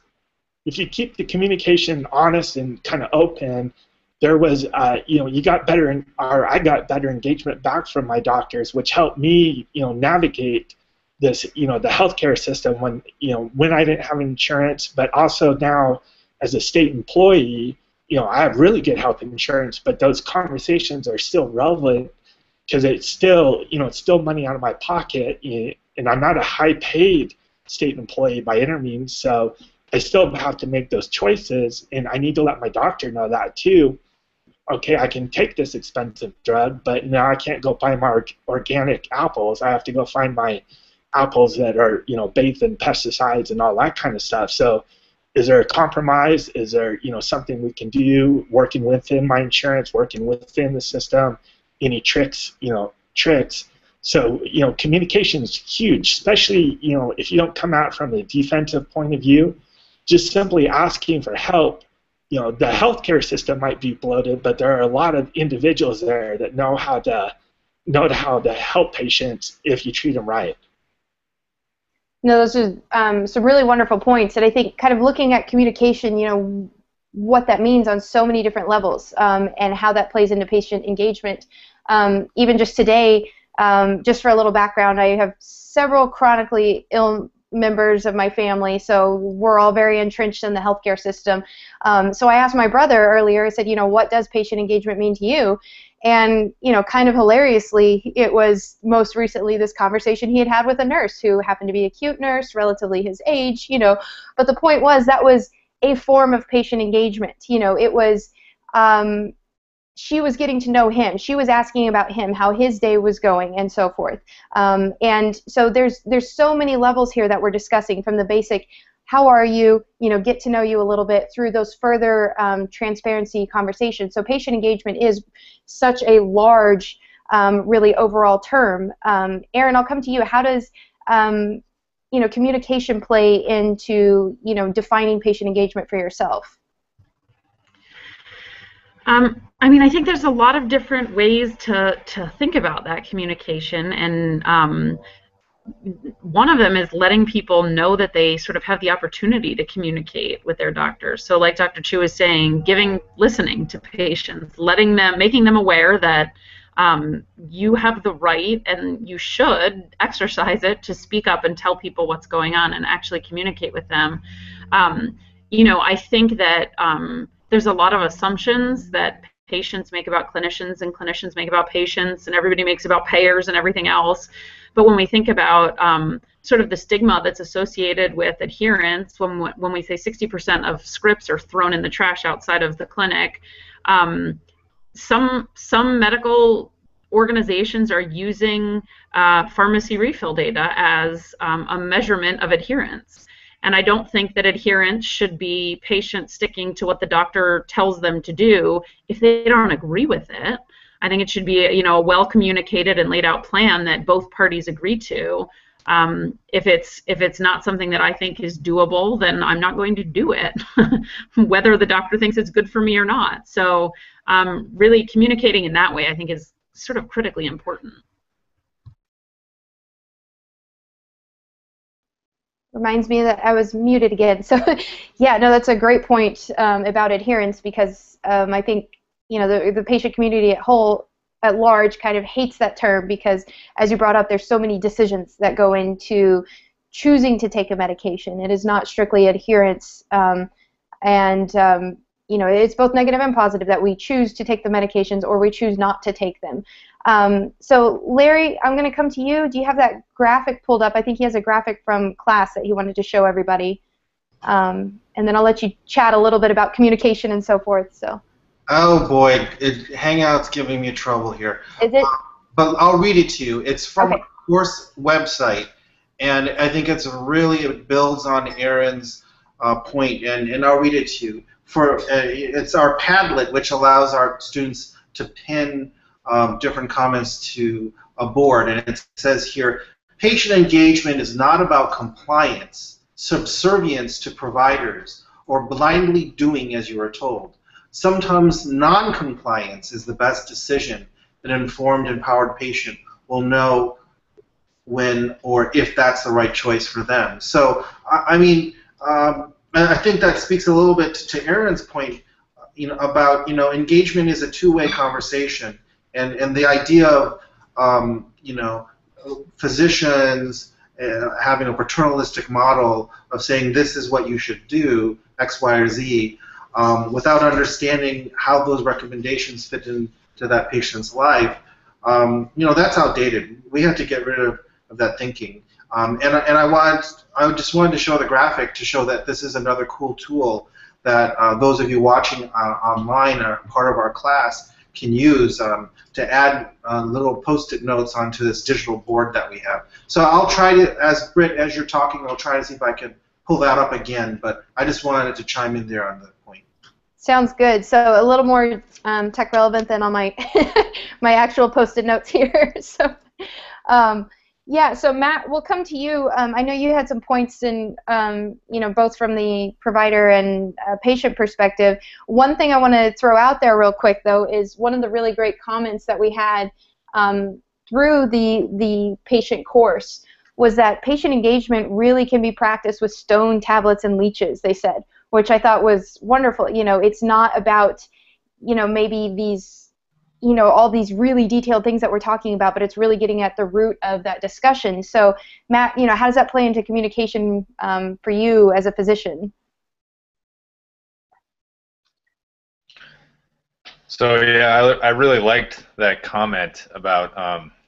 if you keep the communication honest and kind of open, there was, you know, you got better, or I got better engagement back from my doctors, which helped me, you know, navigate this, you know, the healthcare system when, you know, when I didn't have insurance, but also now as a state employee, you know, I have really good health insurance, but those conversations are still relevant because it's still, you know, it's still money out of my pocket, and I'm not a high-paid state employee by any means, so I still have to make those choices, and I need to let my doctor know that too. Okay, I can take this expensive drug, but now I can't go buy my organic apples. I have to go find my apples that are, you know, bathed in pesticides and all that kind of stuff. So is there a compromise? Is there, you know, something we can do working within my insurance, working within the system? Any tricks, you know, tricks? So, communication is huge, especially, if you don't come out from a defensive point of view. Just simply asking for help, the healthcare system might be bloated, but there are a lot of individuals there that know how to help patients if you treat them right. No, those are some really wonderful points, and I think kind of looking at communication, what that means on so many different levels, and how that plays into patient engagement. Even just today, just for a little background, I have several chronically ill members of my family, so we're all very entrenched in the healthcare system. So I asked my brother earlier, I said, what does patient engagement mean to you? And, kind of hilariously, it was most recently this conversation he had had with a nurse who happened to be a cute nurse, relatively his age, but the point was that was a form of patient engagement. It was, she was getting to know him. She was asking about him, how his day was going, and so forth. And so there's so many levels here that we're discussing, from the basic, how are you, get to know you a little bit, through those further transparency conversations. So patient engagement is such a large, really overall term. Erin, I'll come to you. How does communication play into defining patient engagement for yourself? I think there's a lot of different ways to think about that communication, and one of them is letting people know that they sort of have the opportunity to communicate with their doctors. So like Dr. Chu is saying, listening to patients, making them aware that you have the right, and you should exercise it, to speak up and tell people what's going on and actually communicate with them. I think that there's a lot of assumptions that patients make about clinicians and clinicians make about patients, and everybody makes about payers and everything else. But when we think about sort of the stigma that's associated with adherence, when we say 60% of scripts are thrown in the trash outside of the clinic, some medical organizations are using pharmacy refill data as a measurement of adherence. And I don't think that adherence should be patients sticking to what the doctor tells them to do if they don't agree with it. I think it should be a well-communicated and laid out plan that both parties agree to. If it's not something that I think is doable, then I'm not going to do it, whether the doctor thinks it's good for me or not. So really communicating in that way, I think, is sort of critically important. Reminds me that I was muted again. So yeah, no, that's a great point about adherence, because I think the patient community at large kind of hates that term, because as you brought up, there's so many decisions that go into choosing to take a medication. It is not strictly adherence, and it's both negative and positive that we choose to take the medications or we choose not to take them. So Larry, I'm going to come to you. Do you have that graphic pulled up? I think he has a graphic from class that he wanted to show everybody. And then I'll let you chat a little bit about communication and so forth. So. Oh boy, Hangout's giving me trouble here. Is it? But I'll read it to you. It's from Okay. a course website, and I think it builds on Erin's point, and I'll read it to you. It's our Padlet, which allows our students to pin different comments to a board, and it says here, patient engagement is not about compliance, subservience to providers, or blindly doing as you are told. Sometimes non-compliance is the best decision. An informed, empowered patient will know when or if that's the right choice for them. So, I think that speaks a little bit to Erin's point, about engagement is a two-way conversation, and the idea of physicians having a paternalistic model of saying this is what you should do, X, Y, or Z, without understanding how those recommendations fit into that patient's life, that's outdated. We have to get rid of that thinking. And I just wanted to show the graphic to show that this is another cool tool that those of you watching online or part of our class can use to add little post-it notes onto this digital board that we have. So I'll try to, as you're talking, I'll try to see if I can pull that up again, but I just wanted to chime in there on that point. Sounds good. So a little more tech relevant than on my my actual post-it notes here. So Yeah, so Matt, we'll come to you. I know you had some points in, both from the provider and patient perspective. One thing I want to throw out there real quick, though, is one of the really great comments that we had through the patient course was that patient engagement really can be practiced with stone tablets and leeches, they said, which I thought was wonderful. It's not about, maybe these, all these really detailed things that we're talking about, but it's really getting at the root of that discussion. So, Matt, how does that play into communication for you as a physician? So yeah, I really liked that comment about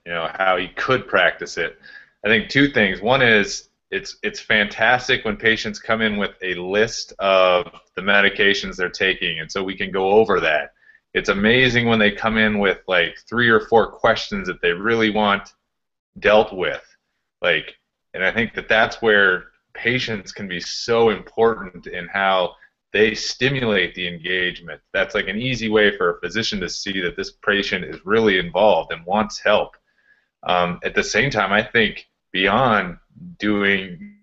how you could practice it. I think two things. One is it's fantastic when patients come in with a list of the medications they're taking, and so we can go over that. It's amazing when they come in with like 3 or 4 questions that they really want dealt with. And I think that's where patients can be so important in how they stimulate the engagement. That's like an easy way for a physician to see that this patient is really involved and wants help. At the same time, I think beyond doing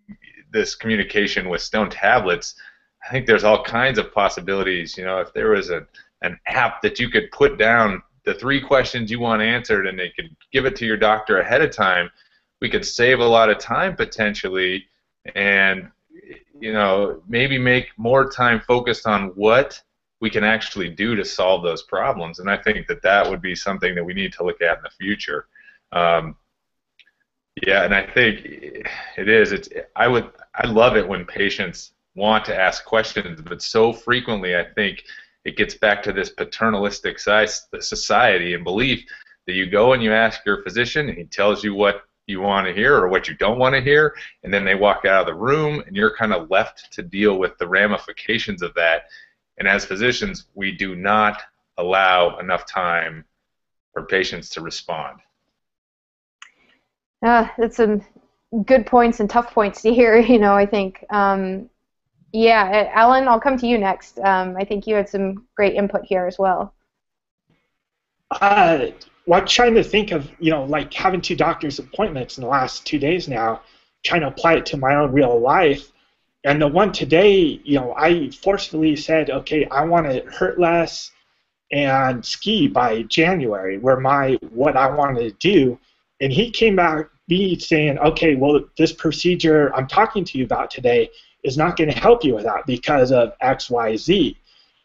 this communication with stone tablets, I think there's all kinds of possibilities. If there was an app that you could put down the 3 questions you want answered and they could give it to your doctor ahead of time, we could save a lot of time potentially, and maybe make more time focused on what we can actually do to solve those problems. And I think that would be something that we need to look at in the future. Yeah, and I think it is. I love it when patients want to ask questions, but so frequently I think it gets back to this paternalistic society and belief that you go and you ask your physician and he tells you what you want to hear or what you don't want to hear, and then they walk out of the room and you're kind of left to deal with the ramifications of that. And as physicians, we do not allow enough time for patients to respond. That's some good points and tough points to hear, I think. Yeah, Alan, I'll come to you next. I think you had some great input here as well. I'm trying to think of, like having 2 doctor's appointments in the last 2 days now, trying to apply it to my own real life. And the one today, I forcefully said, okay, I want to hurt less and ski by January, what I wanted to do. And he came back me saying, okay, well, this procedure I'm talking to you about today is not going to help you with that because of X, Y, Z.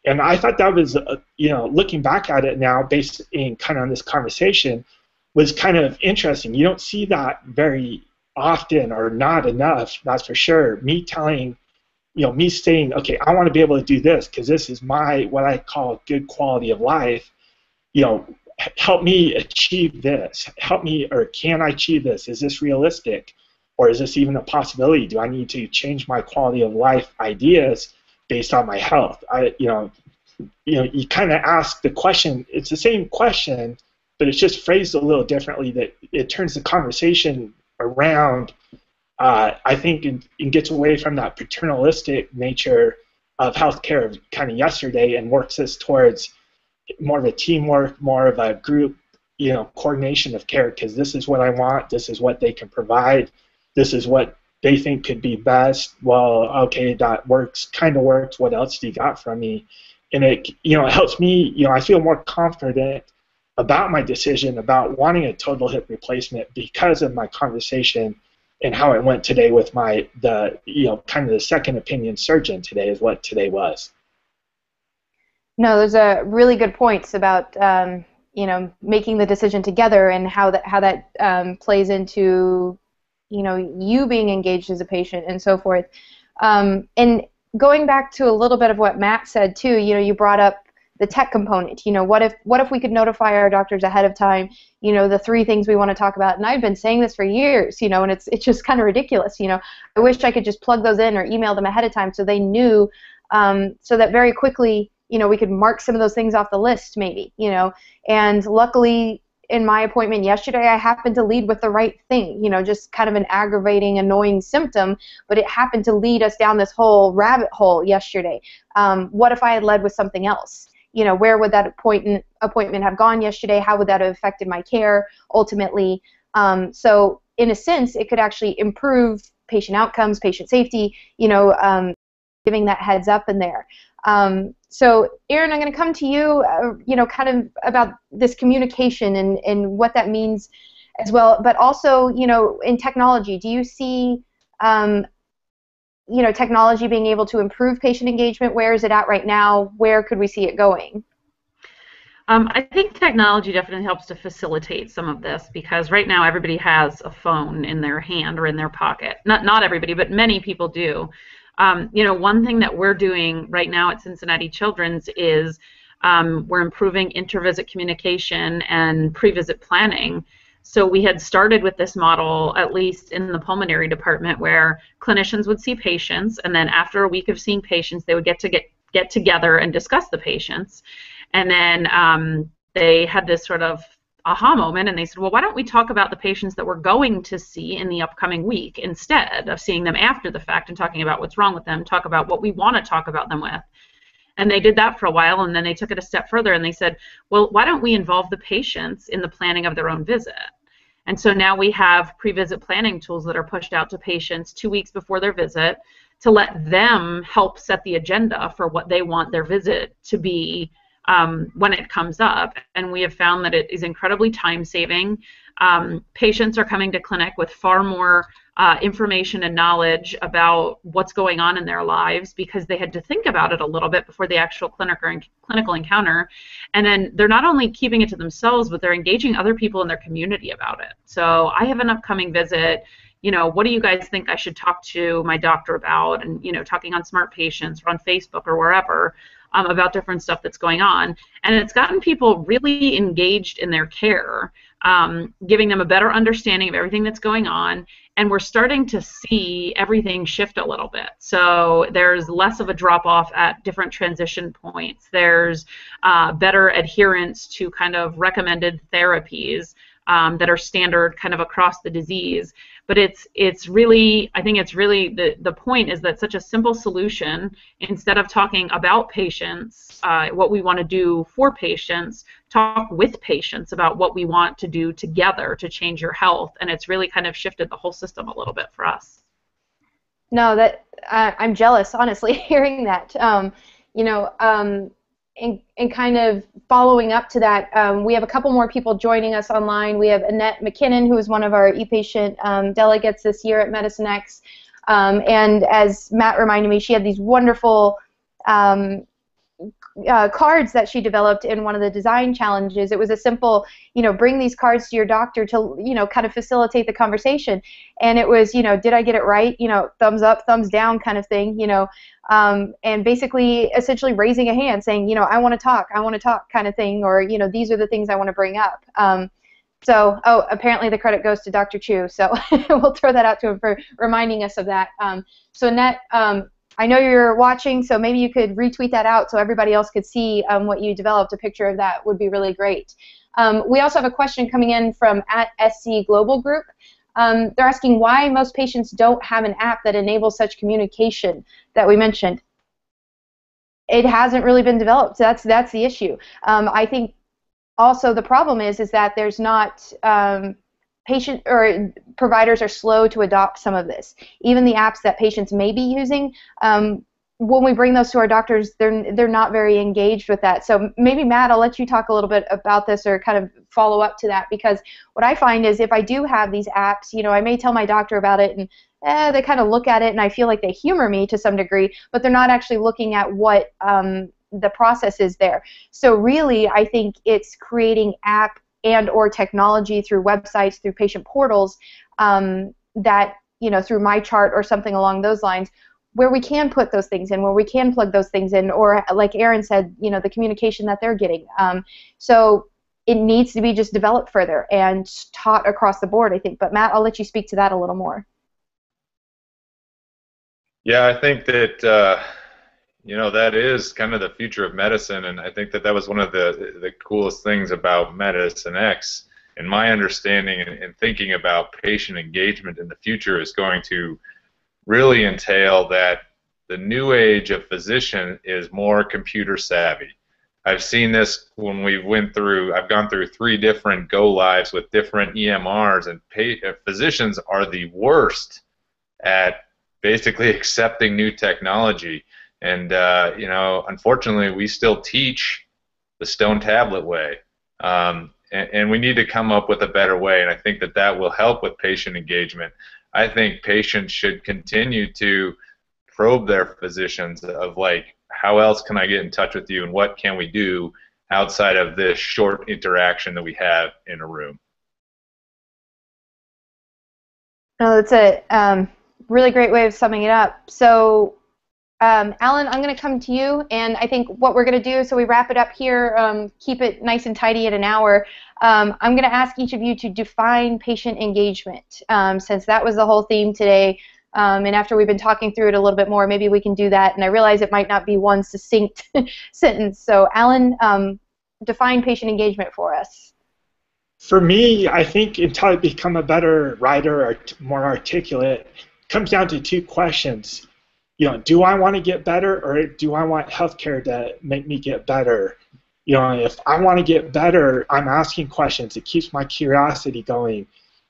And I thought that was, looking back at it now, based in kind of on this conversation, was kind of interesting. You don't see that very often, or not enough, that's for sure. Me telling, me saying, okay, I want to be able to do this because this is what I call good quality of life. Help me achieve this. Help me, or can I achieve this? Is this realistic? Or is this even a possibility? Do I need to change my quality of life ideas based on my health? You kind of ask the question. It's the same question, but it's just phrased a little differently. That it turns the conversation around. I think and gets away from that paternalistic nature of healthcare kind of yesterday, and works us towards more of a teamwork, more of a group, coordination of care. Because this is what I want. This is what they can provide. This is what they think could be best. Well, okay, that kind of works. What else do you got from me? And it helps me. I feel more confident about my decision about wanting a total hip replacement because of my conversation and how it went today with kind of the second opinion surgeon today is what today was. No, those are really good points about making the decision together and how that plays into you being engaged as a patient and so forth. And going back to a little bit of what Matt said too, you brought up the tech component. What if we could notify our doctors ahead of time, the 3 things we want to talk about. And I've been saying this for years, and it's just kind of ridiculous. I wish I could just plug those in or email them ahead of time so they knew, so that very quickly, we could mark some of those things off the list maybe, and luckily in my appointment yesterday, I happened to lead with the right thing, just kind of an aggravating, annoying symptom, but it happened to lead us down this whole rabbit hole yesterday. What if I had led with something else? Where would that appointment have gone yesterday? How would that have affected my care ultimately? So in a sense, it could actually improve patient outcomes, patient safety, giving that heads up in there. So Erin, I'm going to come to you, kind of about this communication and what that means as well, but also, in technology, do you see, technology being able to improve patient engagement? Where is it at right now? Where could we see it going? I think technology definitely helps to facilitate some of this, because right now everybody has a phone in their hand or in their pocket. Not everybody, but many people do. One thing that we're doing right now at Cincinnati Children's is we're improving inter-visit communication and pre-visit planning. So we had started with this model, at least in the pulmonary department, where clinicians would see patients, and then after a week of seeing patients, they would get together and discuss the patients. And then they had this sort of aha moment, and they said, well, why don't we talk about the patients that we're going to see in the upcoming week instead of seeing them after the fact and talking about what's wrong with them, talk about what we want to talk about them with. And they did that for a while, and then they took it a step further, and they said, well, why don't we involve the patients in the planning of their own visit? And so now we have pre-visit planning tools that are pushed out to patients 2 weeks before their visit to let them help set the agenda for what they want their visit to be when it comes up. And we have found that it is incredibly time-saving. Patients are coming to clinic with far more information and knowledge about what's going on in their lives because they had to think about it a little bit before the actual clinical encounter. And then they're not only keeping it to themselves, but they're engaging other people in their community about it. So I have an upcoming visit. What do you guys think I should talk to my doctor about? And, talking on Smart Patients or on Facebook or wherever about different stuff that's going on. And it's gotten people really engaged in their care, giving them a better understanding of everything that's going on. And we're starting to see everything shift a little bit. So there's less of a drop-off at different transition points. There's better adherence to kind of recommended therapies that are standard kind of across the disease. But it's really, I think it's really, the point is that such a simple solution, instead of talking about patients, what we want to do for patients, talk with patients about what we want to do together to change your health. And it's really kind of shifted the whole system a little bit for us. No, that I'm jealous, honestly, hearing that. And kind of following up to that, we have a couple more people joining us online. We have Annette McKinnon, who is one of our ePatient delegates this year at Medicine X. And as Matt reminded me, she had these wonderful cards that she developed in one of the design challenges. It was a simple, bring these cards to your doctor to, kind of facilitate the conversation. And it was, did I get it right? Thumbs up, thumbs down kind of thing, and basically, essentially raising a hand saying, I want to talk kind of thing, or, these are the things I want to bring up. So, apparently the credit goes to Dr. Chu, so we'll throw that out to him for reminding us of that. So Annette, I know you're watching, so maybe you could retweet that out so everybody else could see what you developed. A picture of that would be really great. We also have a question coming in from @SC Global Group. They're asking why most patients don't have an app that enables such communication that we mentioned. It hasn't really been developed. That's the issue. I think also the problem is that there's not patient or providers are slow to adopt some of this. Even the apps that patients may be using, when we bring those to our doctors, they're not very engaged with that. So maybe Matt, I'll let you talk a little bit about this or kind of follow up to that, because what I find is if I do have these apps, I may tell my doctor about it and they kind of look at it and I feel like they humor me to some degree, but they're not actually looking at what the process is there. So really, I think it's creating app and or technology through websites, through patient portals, that, through MyChart or something along those lines, where we can put those things in, where we can plug those things in, or like Erin said, the communication that they're getting. So it needs to be just developed further and taught across the board, I think. But Matt, I'll let you speak to that a little more. Yeah, I think that that is kind of the future of medicine, and I think that was one of the coolest things about Medicine X. And my understanding and thinking about patient engagement in the future is going to really entail that the new age of physician is more computer savvy. I've seen this when I've gone through 3 different go lives with different EMRs, and physicians are the worst at basically accepting new technology. And unfortunately, we still teach the stone tablet way, and we need to come up with a better way. And I think that will help with patient engagement. I think patients should continue to probe their physicians of, like, how else can I get in touch with you, and what can we do outside of this short interaction that we have in a room. No, that's a really great way of summing it up. So, Alan, I'm going to come to you, and I think what we're going to do, so we wrap it up here, keep it nice and tidy at an hour. I'm going to ask each of you to define patient engagement, since that was the whole theme today. And after we've been talking through it a little bit more, maybe we can do that. And I realize it might not be one succinct sentence. So, Alan, define patient engagement for us. For me, I think until I become a better writer or more articulate, it comes down to 2 questions. Do I want to get better, or do I want healthcare to make me get better? If I want to get better, I'm asking questions. It keeps my curiosity going.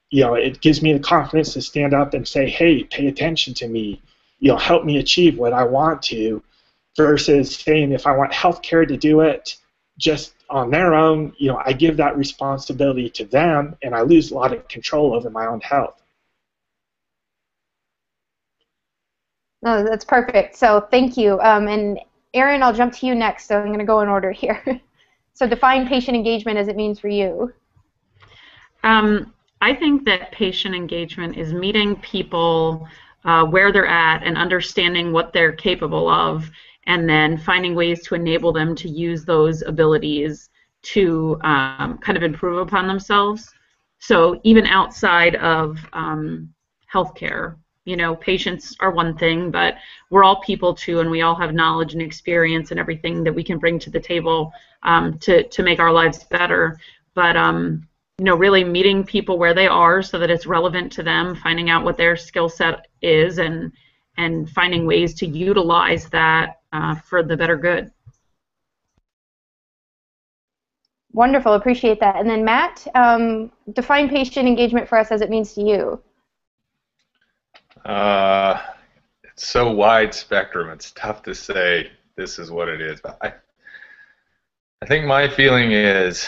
It gives me the confidence to stand up and say, hey, pay attention to me. Help me achieve what I want to, versus saying if I want healthcare to do it just on their own, I give that responsibility to them, and I lose a lot of control over my own health. No, that's perfect. So thank you. And Erin, I'll jump to you next. So I'm going to go in order here. So define patient engagement as it means for you. I think that patient engagement is meeting people where they're at and understanding what they're capable of, and then finding ways to enable them to use those abilities to kind of improve upon themselves. So even outside of healthcare, patients are one thing, but we're all people too, and we all have knowledge and experience and everything that we can bring to the table to make our lives better. But really meeting people where they are so that it's relevant to them, finding out what their skill set is, and finding ways to utilize that for the better good. Wonderful, appreciate that. And then Matt, define patient engagement for us as it means to you. It's so wide spectrum, it's tough to say this is what it is. But I think my feeling is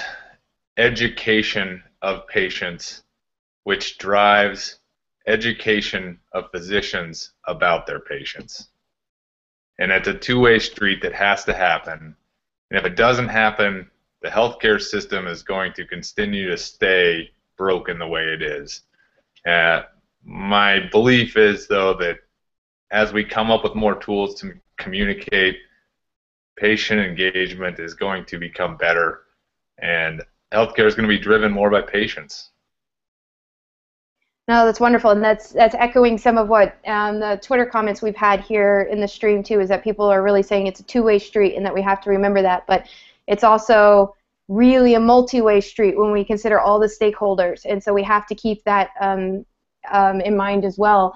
education of patients, which drives education of physicians about their patients. And it's a two-way street that has to happen. And if it doesn't happen, the healthcare system is going to continue to stay broken the way it is. My belief is, though, that as we come up with more tools to communicate, patient engagement is going to become better, and healthcare is going to be driven more by patients. No, that's wonderful, and that's echoing some of what the Twitter comments we've had here in the stream too, is that people are really saying it's a two-way street and that we have to remember that, but it's also really a multi-way street when we consider all the stakeholders, and so we have to keep that in mind as well.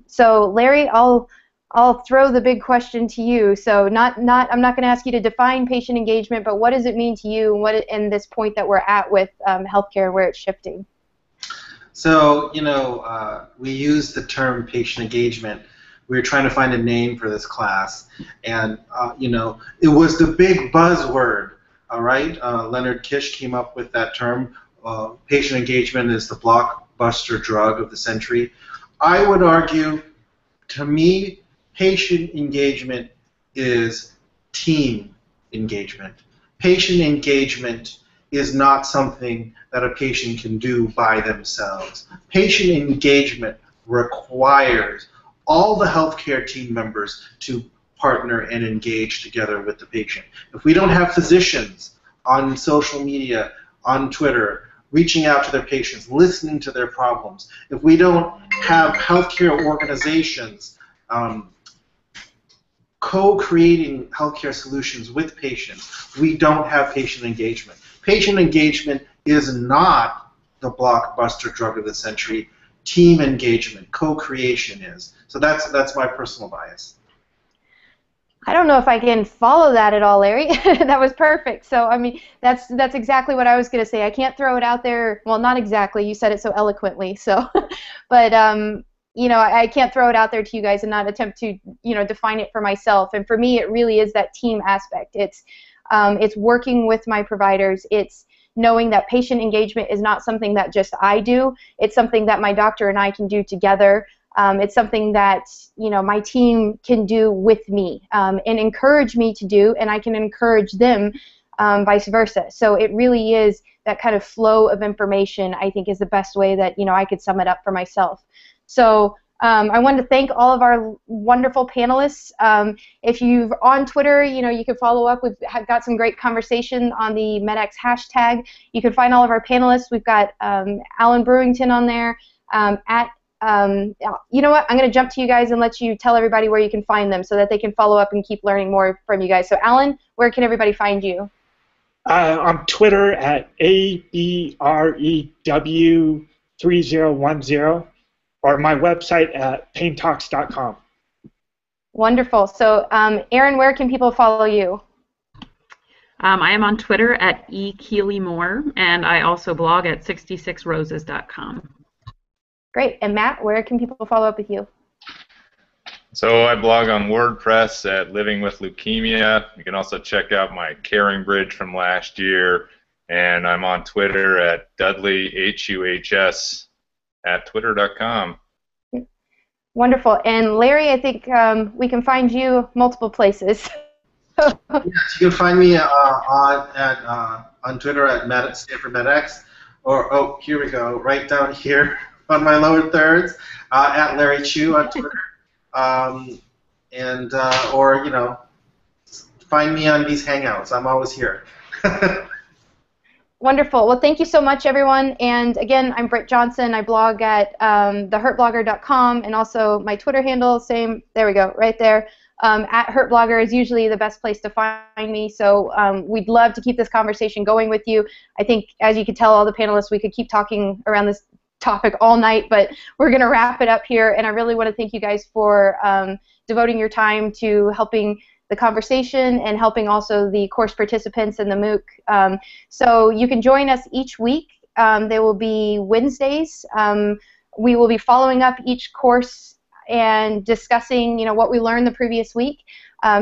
So Larry, I'll throw the big question to you. So I'm not going to ask you to define patient engagement, but what does it mean to you, in this point that we're at with healthcare and where it's shifting? So, we use the term patient engagement. We were trying to find a name for this class, and, it was the big buzzword, all right? Leonard Kish came up with that term. Patient engagement is the blockbuster drug of the century. I would argue, to me, patient engagement is team engagement. Patient engagement is not something that a patient can do by themselves. Patient engagement requires all the healthcare team members to partner and engage together with the patient. If we don't have physicians on social media, on Twitter, reaching out to their patients, listening to their problems, if we don't have healthcare organizations co-creating healthcare solutions with patients, we don't have patient engagement. Patient engagement is not the blockbuster drug of the century. Team engagement, co-creation is. So that's my personal bias. I don't know if I can follow that at all, Larry. That was perfect. So, I mean, that's exactly what I was going to say. I can't throw it out there. Well, not exactly. You said it so eloquently. So, but you know, I can't throw it out there to you guys and not attempt to, you know, define it for myself. And for me, it really is that team aspect. It's working with my providers. It's knowing that patient engagement is not something that just I do. It's something that my doctor and I can do together. It's something that, you know, my team can do with me and encourage me to do, and I can encourage them vice versa. So it really is that kind of flow of information, I think, is the best way that, you know, I could sum it up for myself. So I wanted to thank all of our wonderful panelists. If you're on Twitter, you know, you can follow up. We've got some great conversation on the MedX hashtag. You can find all of our panelists. We've got Alan Brewington on there you know what? I'm going to jump to you guys and let you tell everybody where you can find them so that they can follow up and keep learning more from you guys. So, Alan, where can everybody find you? On Twitter at ABREW3010 or my website at paintalks.com. Wonderful. So, Erin, where can people follow you? I am on Twitter at eKeeleyMoore, and I also blog at 66roses.com. Great. And Matt, where can people follow up with you? So I blog on WordPress at Living with Leukemia. You can also check out my Caring Bridge from last year, and I'm on Twitter at DudleyHUHS at twitter.com. Wonderful. And Larry, I think we can find you multiple places. Yes, you can find me on Twitter at Stanford MedX, or oh, here we go, right down here on my lower thirds, at Larry Chu on Twitter, or you know, find me on these Hangouts. I'm always here. Wonderful. Well, thank you so much, everyone. And again, I'm Britt Johnson. I blog at thehurtblogger.com, and also my Twitter handle, same. There we go, right there. At HurtBlogger is usually the best place to find me. So we'd love to keep this conversation going with you. I think, as you could tell, all the panelists, we could keep talking around this topic all night, but we're going to wrap it up here. And I really want to thank you guys for devoting your time to helping the conversation and helping also the course participants in the MOOC. So you can join us each week. They will be Wednesdays. We will be following up each course and discussing, you know, what we learned the previous week.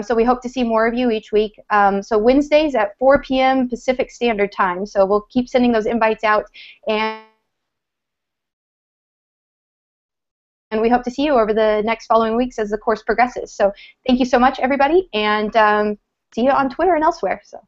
So we hope to see more of you each week. So Wednesdays at 4 p.m. Pacific Standard Time. So we'll keep sending those invites out, and we hope to see you over the next following weeks as the course progresses. So thank you so much, everybody, and see you on Twitter and elsewhere. So.